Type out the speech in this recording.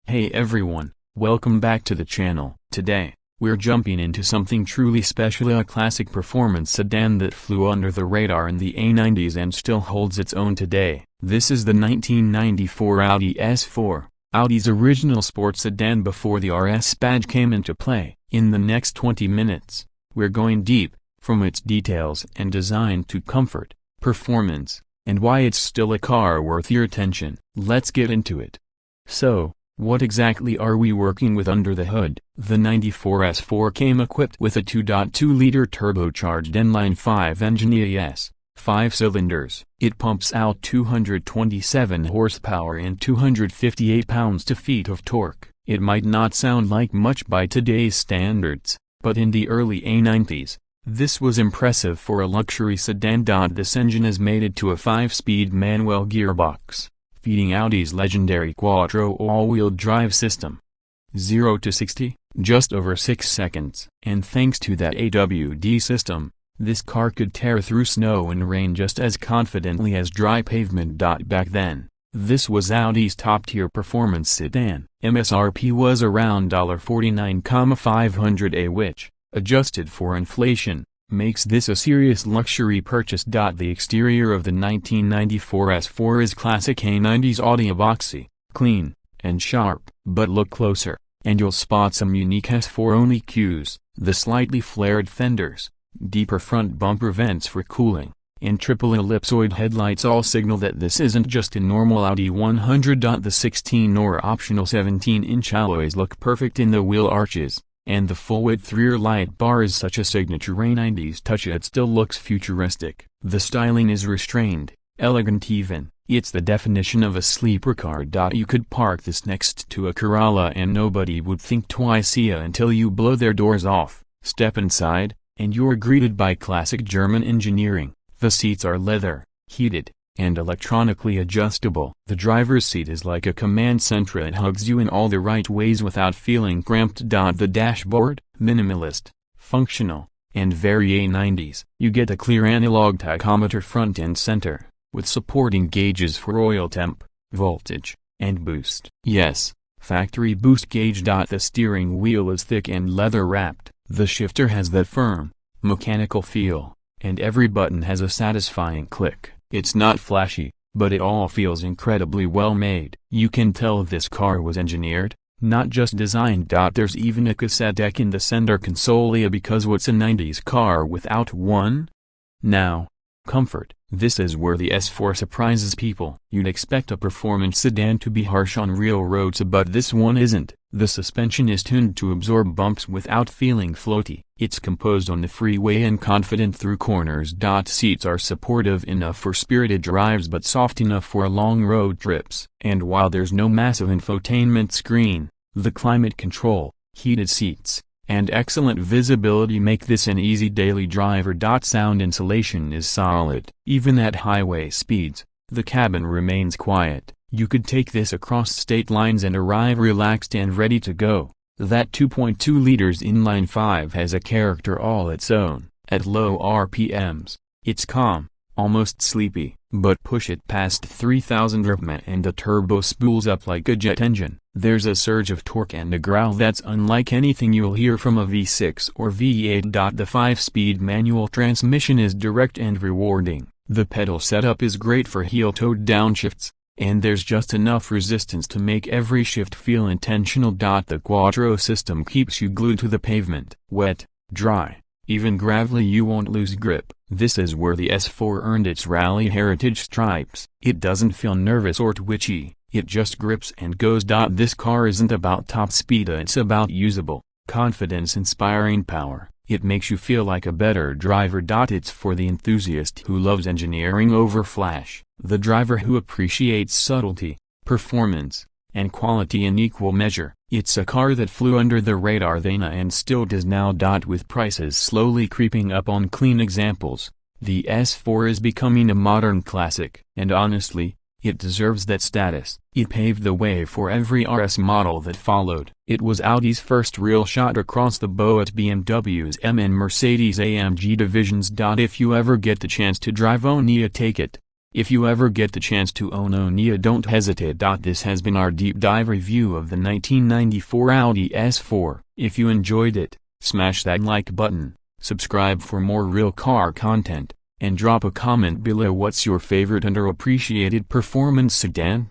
Hey everyone, welcome back to the channel. Today, we're jumping into something truly special, a classic performance sedan that flew under the radar in the A90s and still holds its own today. This is the 1994 Audi S4, Audi's original sports sedan before the RS badge came into play. In the next 20 minutes, we're going deep, from its details and design to comfort, performance, and why it's still a car worth your attention. Let's get into it. So, what exactly are we working with under the hood? The 94 S4 came equipped with a 2.2-liter turbocharged inline-5 engine ES, 5 cylinders. It pumps out 227 horsepower and 258 pounds-feet of torque. It might not sound like much by today's standards, but in the early A90s, this was impressive for a luxury sedan. This engine is mated to a 5-speed manual gearbox, feeding Audi's legendary Quattro all-wheel drive system. 0 to 60, just over 6 seconds. And thanks to that AWD system, this car could tear through snow and rain just as confidently as dry pavement. Back then, this was Audi's top-tier performance sedan. MSRP was around $49,500, which, adjusted for inflation, makes this a serious luxury purchase. The exterior of the 1994 S4 is classic A90s Audi, boxy, clean, and sharp. But look closer, and you'll spot some unique S4-only cues. The slightly flared fenders, deeper front bumper vents for cooling, and triple ellipsoid headlights all signal that this isn't just a normal Audi 100. The 16 or optional 17-inch alloys look perfect in the wheel arches, and the full-width rear light bar is such a signature A90s touch it still looks futuristic. The styling is restrained, elegant even. It's the definition of a sleeper car. You could park this next to a Corolla and nobody would think twice until you blow their doors off. Step inside, and you're greeted by classic German engineering. The seats are leather, heated, and electronically adjustable. The driver's seat is like a command center. It hugs you in all the right ways without feeling cramped. The dashboard, minimalist, functional, and very A90s. You get a clear analog tachometer front and center, with supporting gauges for oil temp, voltage, and boost. Yes, factory boost gauge. The steering wheel is thick and leather-wrapped. The shifter has that firm, mechanical feel, and every button has a satisfying click. It's not flashy, but it all feels incredibly well made. You can tell this car was engineered, not just designed. There's even a cassette deck in the center console, because what's a 90s car without one? Now, comfort. This is where the S4 surprises people. You'd expect a performance sedan to be harsh on real roads, but this one isn't. The suspension is tuned to absorb bumps without feeling floaty. It's composed on the freeway and confident through corners. Seats are supportive enough for spirited drives but soft enough for long road trips. And while there's no massive infotainment screen, the climate control, heated seats, and excellent visibility make this an easy daily driver. Sound insulation is solid. Even at highway speeds, the cabin remains quiet. You could take this across state lines and arrive relaxed and ready to go. That 2.2 liters inline-5 has a character all its own. At low RPMs, it's calm, almost sleepy, but push it past 3,000 rpm and the turbo spools up like a jet engine. There's a surge of torque and a growl that's unlike anything you'll hear from a V6 or V8. The 5-speed manual transmission is direct and rewarding. The pedal setup is great for heel-toed downshifts, and there's just enough resistance to make every shift feel intentional. The Quattro system keeps you glued to the pavement. Wet, dry, even gravelly, you won't lose grip. This is where the S4 earned its rally heritage stripes. It doesn't feel nervous or twitchy, it just grips and goes. This car isn't about top speed, it's about usable, confidence-inspiring power. It makes you feel like a better driver. It's for the enthusiast who loves engineering over flash, the driver who appreciates subtlety, performance, and quality in equal measure. It's a car that flew under the radar then and still does now. With prices slowly creeping up on clean examples, the S4 is becoming a modern classic. And honestly, it deserves that status. It paved the way for every RS model that followed. It was Audi's first real shot across the bow at BMW's M and Mercedes-AMG divisions. If you ever get the chance to drive Onia, take it. If you ever get the chance to own Onia, don't hesitate. This has been our deep dive review of the 1994 Audi S4. If you enjoyed it, smash that like button, subscribe for more real car content, and drop a comment below. What's your favorite underappreciated performance sedan?